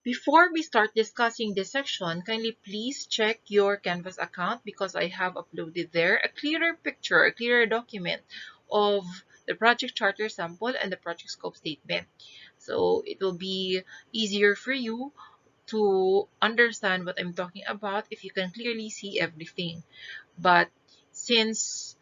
Before we start discussing this section, kindly please check your Canvas account because I have uploaded there a clearer picture, a clearer document of the project charter sample and the project scope statement. So it will be easier for you to understand what I'm talking about if you can clearly see everything. But since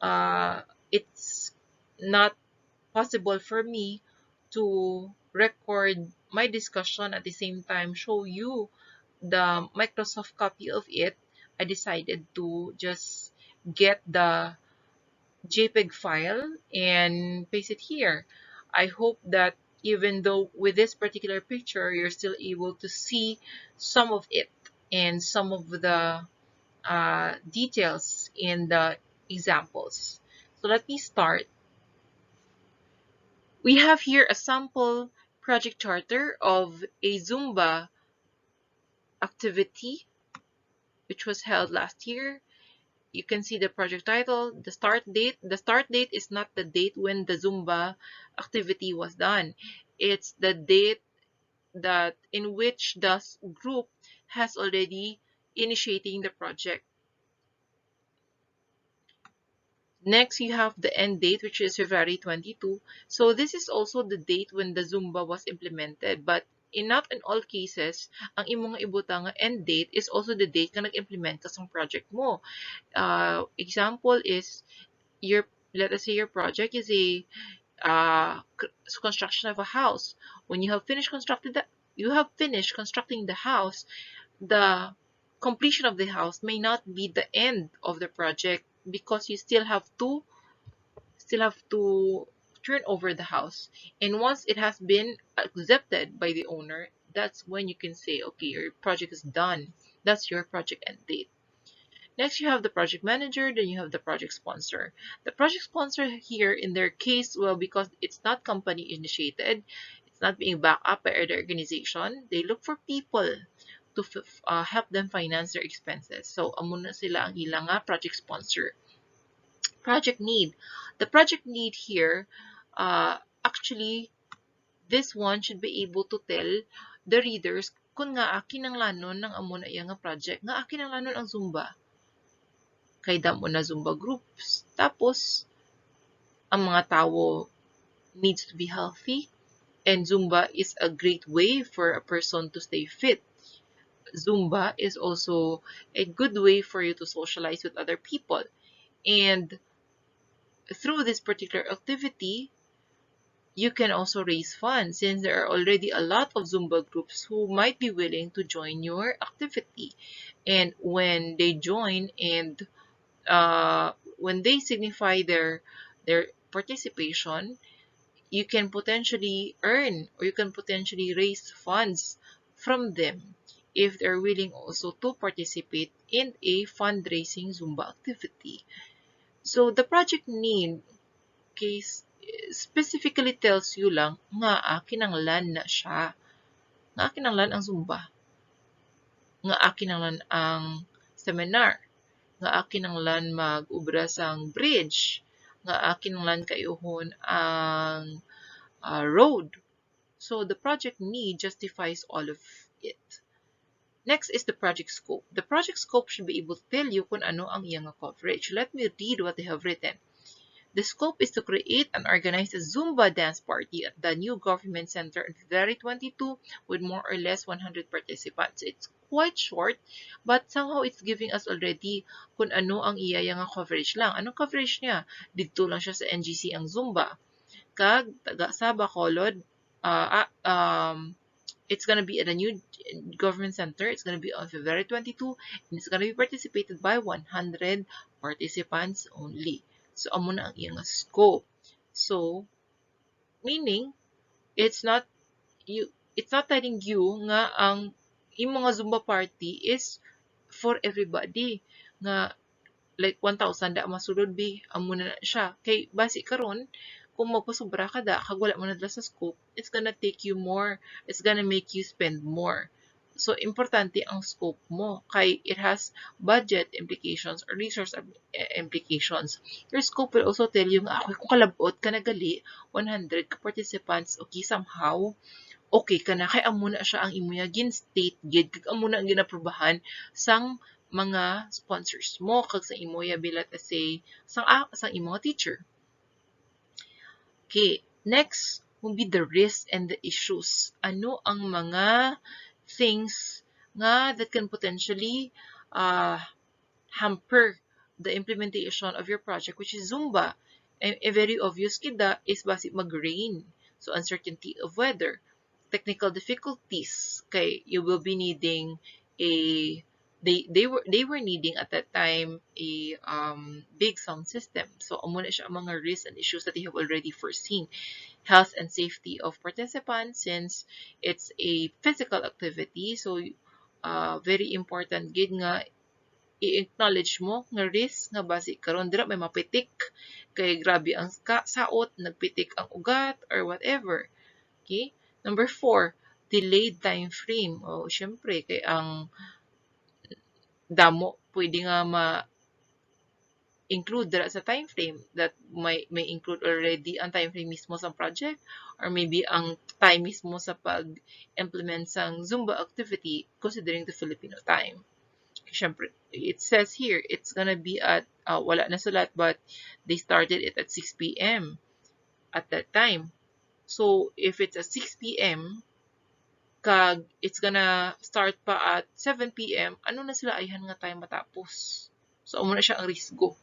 uh, it's not possible for me to record my discussion at the same time show you the Microsoft copy of it, I decided to just get the JPEG file and paste it here. I hope that even though with this particular picture, you're still able to see some of it and some of the details in the examples. So let me start. We have here a sample project charter of a Zumba activity which was held last year. You can see the project title, the start date. The start date is not the date when the Zumba activity was done. It's the date that in which the group has already initiating the project. Next, you have the end date, which is February 22. So this is also the date when the Zumba was implemented. But not in all cases, ang imong ibutang end date is also the date ka nag-implement ka sa project mo. Example is, let us say your project is a construction of a house. When you have finished constructing the house, the completion of the house may not be the end of the project because you still have to turn over the house. And once it has been accepted by the owner, that's when you can say, okay, your project is done. That's your project end date. Next, you have the project manager, then you have the project sponsor. The project sponsor here, in their case, well, because it's not company initiated, it's not being backed up by the organization, they look for people to help them finance their expenses. So, amo na sila ang ilang project sponsor. Project need. The project need here, actually, this one should be able to tell the readers kung nga kinanglanon ng amo na iya nga project, nga kinanglanon ang Zumba. Kay damo na Zumba groups. Tapos, ang mga tao needs to be healthy, and Zumba is a great way for a person to stay fit. Zumba is also a good way for you to socialize with other people. And through this particular activity, you can also raise funds since there are already a lot of Zumba groups who might be willing to join your activity. And when they join and when they signify their participation, you can potentially earn or you can potentially raise funds from them if they're willing also to participate in a fundraising Zumba activity. So the project need case specifically tells you lang nga kinanglan na siya. Nga kinanglan ang Zumba. Nga kinanglan ang seminar. Nga kinanglan mag-ubra sang bridge. Nga kinanglan kayuhon ang road. So the project need justifies all of it. Next is the project scope. The project scope should be able to tell you kung ano ang iyang coverage. Let me read what they have written. The scope is to create and organize a Zumba dance party at the new government center on February 22 with more or less 100 participants. It's quite short, but somehow it's giving us already kung ano ang iya nga coverage lang. Anong coverage niya? Dito lang siya sa NGC ang Zumba. Kag taga sa Bacolod, it's gonna be at a new government center. It's gonna be on February 22, and it's gonna be participated by 100 participants only. So, amo na ang iyang scope. So, meaning, it's not telling you nga ang imong mga Zumba party is for everybody. Nga, like 1,000 da masulod bi, amo na siya. Kay, basi karon kung magpasobra ka da, kag wala mo na sa scope, it's gonna take you more, it's gonna make you spend more. So, importante ang scope mo. Kay it has budget implications or resource implications. Your scope will also tell you nga, kung kalabot ka nagali, 100 ka participants, okay, somehow, okay ka na, kay amo na siya ang imuya gin-state gid, kag amo na ang ginaprubahan sang mga sponsors mo, kag sa imuya bilat say, sang imong teacher. Okay, next will be the risks and the issues. Ano ang mga things nga that can potentially hamper the implementation of your project, which is Zumba. A very obvious kida is basi mag-rain. So, uncertainty of weather. Technical difficulties. Okay, you will be needing a they were needing at that time a big sound system. So, amo na siya ang mga risks and issues that they have already foreseen. Health and safety of participants, since it's a physical activity. So, very important gid nga i-acknowledge mo nga risk nga basi karon dira may mapitik kay grabe ang saot, nagpitik ang ugat or whatever. Okay? Number 4, delayed time frame. O syempre kay ang damo pwede nga include dira sa time frame that may include already ang time frame mismo sa project, or maybe ang time mismo sa pag-implement sang Zumba activity considering the Filipino time. Syempre, it says here it's gonna be at wala na sulat, but they started it at 6 p.m. at that time. So if it's at 6 p.m. kag it's gonna start pa at 7 p.m., ano na sila ayhan nga time matapos. So amo na siya ang risgo.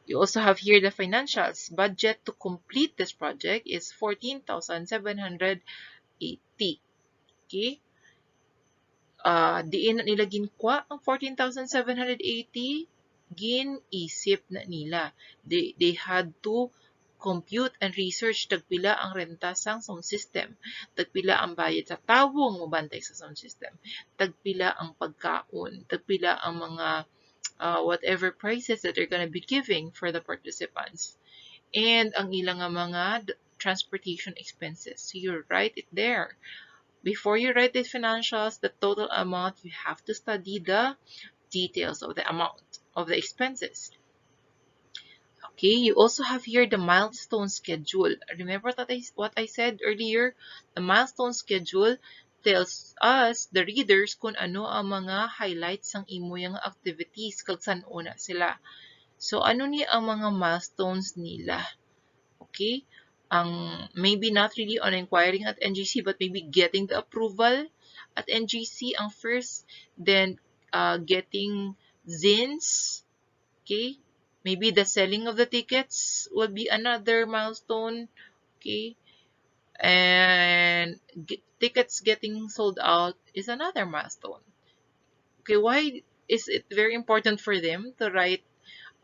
You also have here the financials. Budget to complete this project is 14,780. Okay? Diin na nila ginkuha ang 14,780, gin-isip na nila. They had to compute and research tagpila ang renta sang sound system, tagpila ang bayad sa tawong mabantay sa sound system, tagpila ang pagkaon, tagpila ang mga whatever prices that they're gonna be giving for the participants, and ang ilang mga transportation expenses. So you write it there. Before you write the financials, the total amount, you have to study the details of the amount of the expenses. Okay, you also have here the milestone schedule. Remember what I said earlier? The milestone schedule tells us, the readers, kung ano ang mga highlights ng imong activities, kag saan una sila. So, ano ni ang mga milestones nila? Okay? Maybe not really on inquiring at NGC, but maybe getting the approval at NGC ang first, then getting zins, okay? Maybe the selling of the tickets will be another milestone, okay? And tickets getting sold out is another milestone. Okay, why is it very important for them to write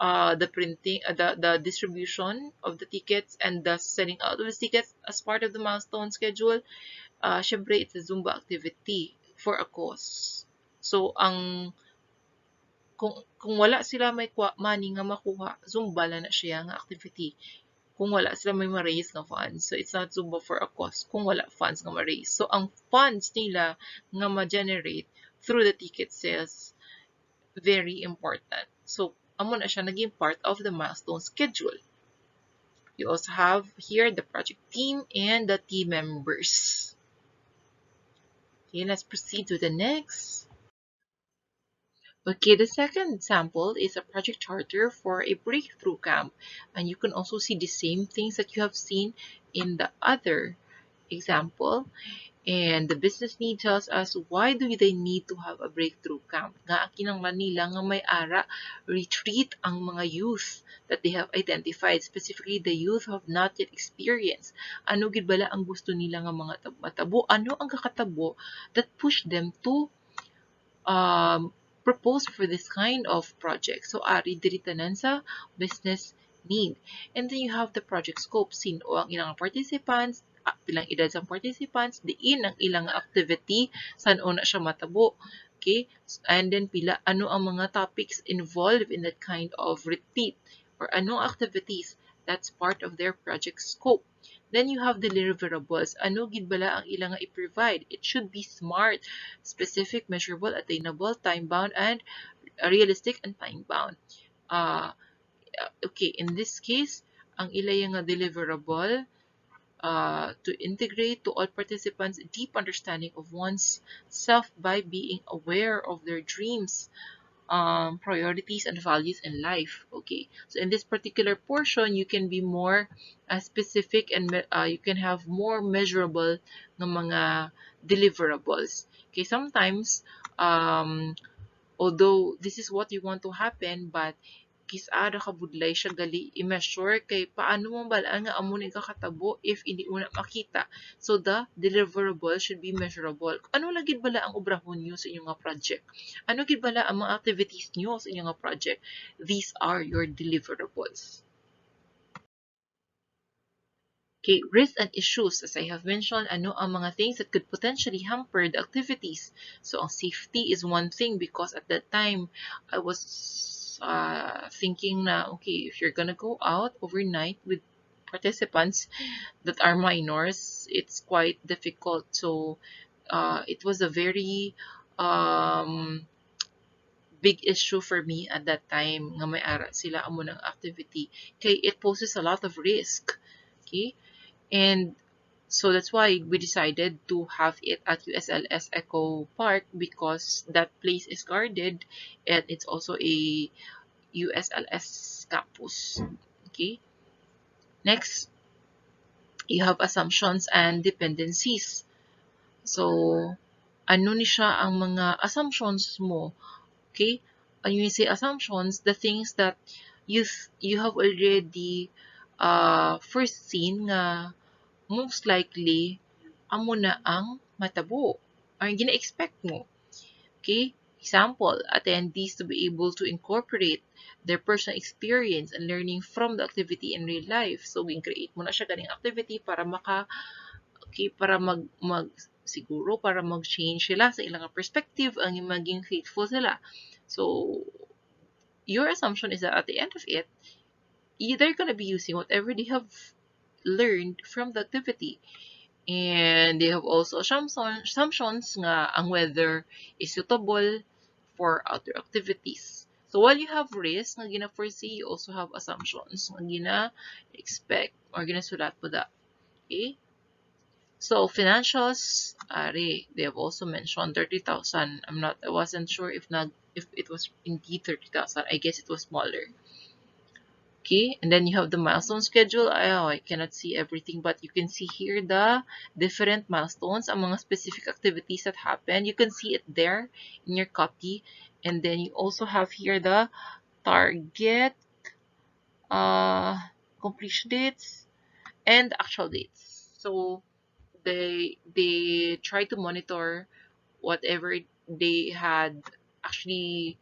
the printing, the distribution of the tickets and the selling out of the tickets as part of the milestone schedule? Syempre, it's a Zumba activity for a cause. So, kung wala sila may money nga makuha, Zumba lang na siya nga activity. Kung wala sila may ma-raise nga funds. So, it's not Zumba for a cause kung wala funds nga ma-raise. So, ang funds nila nga ma-generate through the ticket sales, very important. So, amo na siya naging part of the milestone schedule. You also have here the project team and the team members. Okay, let's proceed to the next. Okay, the second example is a project charter for a breakthrough camp. And you can also see the same things that you have seen in the other example. And the business need tells us why do they need to have a breakthrough camp. Nga kinanglan nila nga may ara retreat ang mga youth that they have identified, specifically the youth who have not yet experienced. Ano gid bala ang gusto nila nga mga matabo? Ano ang kakatabo that push them to propose for this kind of project? So ari diri tanan sa business need. And then you have the project scope. Sino ang ilang participants, pilang edad sa participants, diin ang ilang activity, saan una siya matabo. Okay? And then pila, ano ang mga topics involved in that kind of retreat, or ano activities that's part of their project scope. Then you have the deliverables. Ano gid bala ang ilang i-provide? It should be SMART, specific, measurable, attainable, time-bound, and realistic and time-bound. Okay, in this case, ang ilay nga deliverable, to integrate to all participants a deep understanding of one's self by being aware of their dreams, priorities and values in life. Okay, so in this particular portion, you can be more specific and you can have more measurable ng mga deliverables. Okay, sometimes although this is what you want to happen, but kisada ka budlay siya gali i-measure kay paano mo balaan nga amo ni kakatabo if hindi mo na makita. So the deliverable should be measurable. Ano lagi bala ang obrahon niyo sa inyong nga project? Ano gid bala ang mga activities niyo sa inyong nga project? These are your deliverables. Okay, risks and issues, as I have mentioned, ano ang mga things that could potentially hamper the activities. So, ang safety is one thing because at that time, I was thinking na, okay, if you're gonna go out overnight with participants that are minors, it's quite difficult. So, it was a very big issue for me at that time nga may ara sila amo ng activity kay it poses a lot of risk. Okay? And so that's why we decided to have it at USLS Eco Park because that place is guarded and it's also a USLS campus. Okay. Next, you have assumptions and dependencies. So, ano ni siya ang mga assumptions mo? Okay? When you say assumptions, the things that you you have already first seen nga most likely amo na ang matabo or gina-expect mo. Okay? Example, attendees to be able to incorporate their personal experience and learning from the activity in real life. So, gin-create mo na siya ganing activity para para siguro para mag-change sila sa ilang perspective ang maging faithful sila. So, your assumption is that at the end of it, they're gonna be using whatever they have learned from the activity. And they have also assumptions nga ang weather is suitable for outdoor activities. So while you have risk nga gina-foresee, you also have assumptions nga gina-expect or ginasulat po da. Okay? So financials, they have also mentioned 30,000. I wasn't sure if it was indeed 30,000. I guess it was smaller. Okay, and then you have the milestone schedule. I cannot see everything, but you can see here the different milestones among specific activities that happen. You can see it there in your copy. And then you also have here the target, completion dates, and actual dates. So they try to monitor whatever they had actually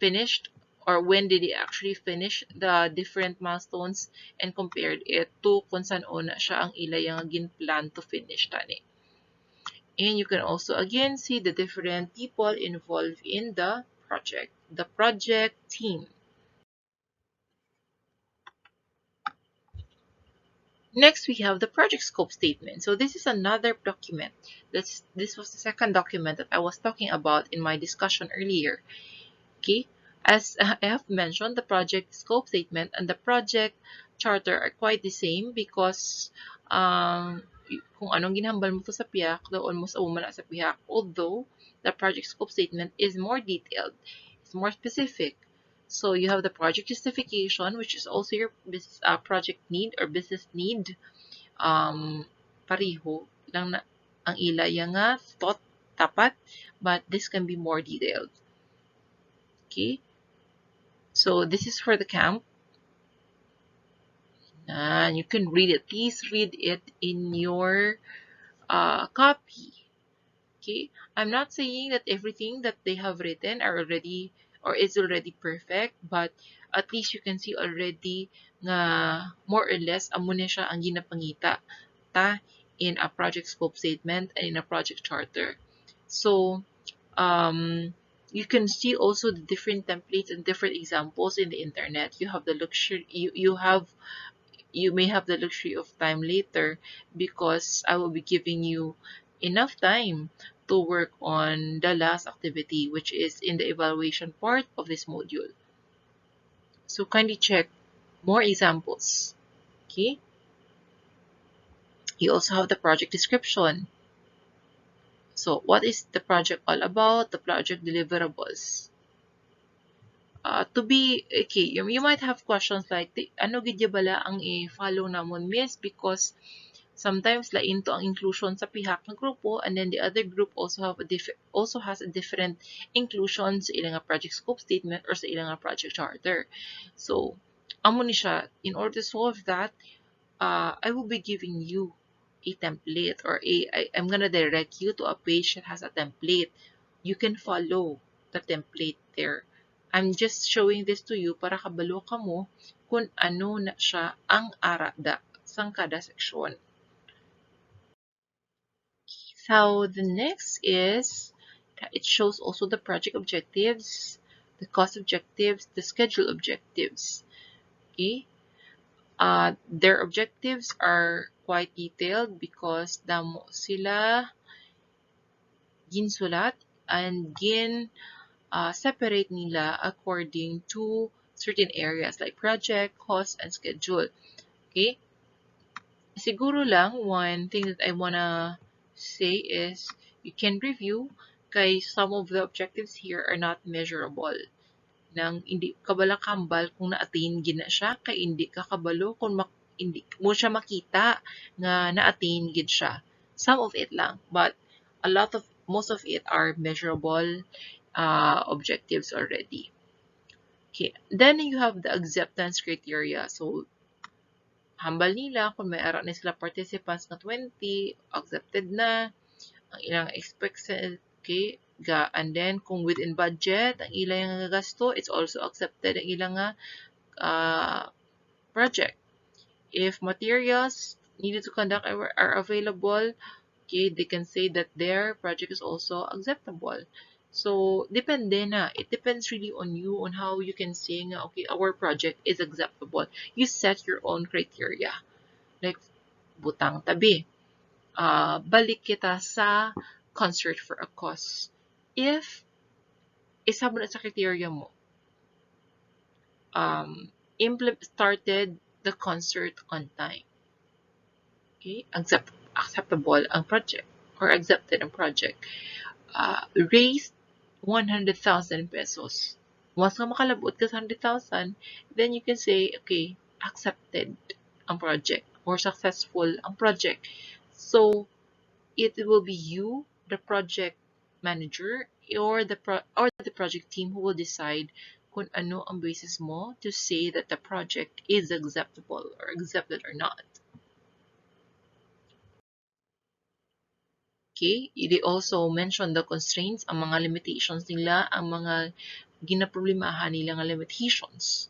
finished or when did they actually finish the different milestones and compared it to kung saan una siya ang ilayang ginplan to finish tani. And you can also again see the different people involved in the project team. Next, we have the project scope statement. So this is another document. This was the second document that I was talking about in my discussion earlier. Okay, as I have mentioned, the project scope statement and the project charter are quite the same because kung anong ginhambal mo to sa PIAC, almost amo man sa PIAC. Although the project scope statement is more detailed, it's more specific. So you have the project justification, which is also your project need or business need. Pareho lang na ang ilaya nga thought tapat, but this can be more detailed. Okay. So this is for the camp. And you can read it. Please read it in your copy. Okay. I'm not saying that everything that they have written are already or is already perfect, but at least you can see already nga more or less amo na siya ang ginapangita ta in a project scope statement and in a project charter. So you can see also the different templates and different examples in the internet. You have the luxury, you may have the luxury of time later because I will be giving you enough time to work on the last activity, which is in the evaluation part of this module. So kindly check more examples. Okay. You also have the project description. So what is the project all about? The project deliverables. To be okay, you might have questions like ano gid bala ang i-follow namon, miss, because sometimes lain to ang inclusion sa pihak ng grupo, and then the other group also has a different inclusion sa ilang nga project scope statement or sa ilang nga project charter. So amo ni siya, in order to solve that, I will be giving you a template, or I'm gonna direct you to a page that has a template. You can follow the template there. I'm just showing this to you para kabalo ka mo kung ano na siya ang arada sang kada section. So the next is, it shows also the project objectives, the cost objectives, the schedule objectives. Okay. Their objectives are quite detailed because damo sila ginsulat and separate nila according to certain areas like project, cost, and schedule. Okay? Siguro lang, one thing that I wanna say is you can review kay some of the objectives here are not measurable. Nang hindi kabala kambal kung na-attain gina siya, kay hindi ka kabalo kung hindi mo siya makita nga na-attain gid siya. Some of it lang, but most of it are measurable objectives already. Okay, then you have the acceptance criteria. So hambal nila kung may ara na sila participants na 20, accepted na ang ilang expected, okay, and then kung within budget ang ilang gasto, it's also accepted ang ilang project. If materials needed to conduct are available, okay, they can say that their project is also acceptable. So depende na, it depends really on you on how you can say nga, okay, our project is acceptable. You set your own criteria. Like butang tabi, balik kita sa concert for a cause. If isa mo na sa criteria mo, started the concert on time. Okay, acceptable ang project or accepted ang project. Raised 100,000 pesos. Once ka makalabot ka sa 100,000, then you can say, okay, accepted ang project or successful ang project. So it will be you, the project manager, or the project team who will decide kung ano ang basis mo to say that the project is acceptable or accepted or not. Okay, they also mention the constraints, ang mga limitations nila, ang mga ginaproblemahan nila nga limitations.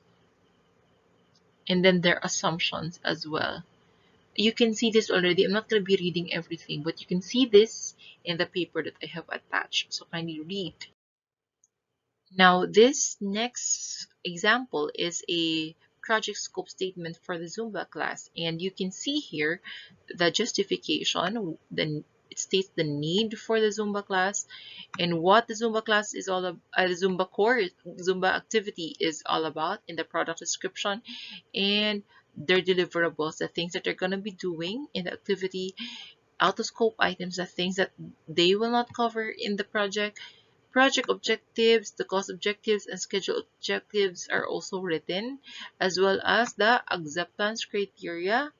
And then their assumptions as well. You can see this already. I'm not going to be reading everything, but you can see this in the paper that I have attached. So kindly read. Now, this next example is a project scope statement for the Zumba class. And you can see here the justification, it states the need for the Zumba class and what the Zumba class is all about, the Zumba core, Zumba activity is all about in the product description, and their deliverables, the things that they're going to be doing in the activity, out of scope items, the things that they will not cover in the project objectives, the cost objectives, and schedule objectives are also written, as well as the acceptance criteria,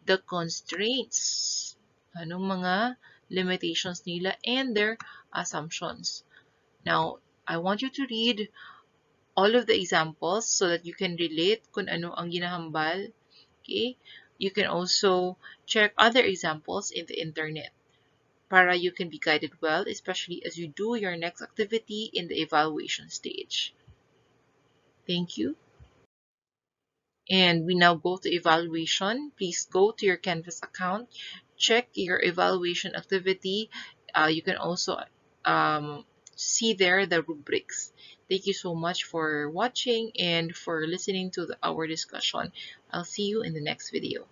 the constraints, anong mga limitations nila, and their assumptions. Now, I want you to read all of the examples so that you can relate kung ano ang ginahambal. Okay? You can also check other examples in the internet para you can be guided well, especially as you do your next activity in the evaluation stage. Thank you. And we now go to evaluation. Please go to your Canvas account, check your evaluation activity. You can also see there the rubrics. Thank you so much for watching and for listening to our discussion. I'll see you in the next video.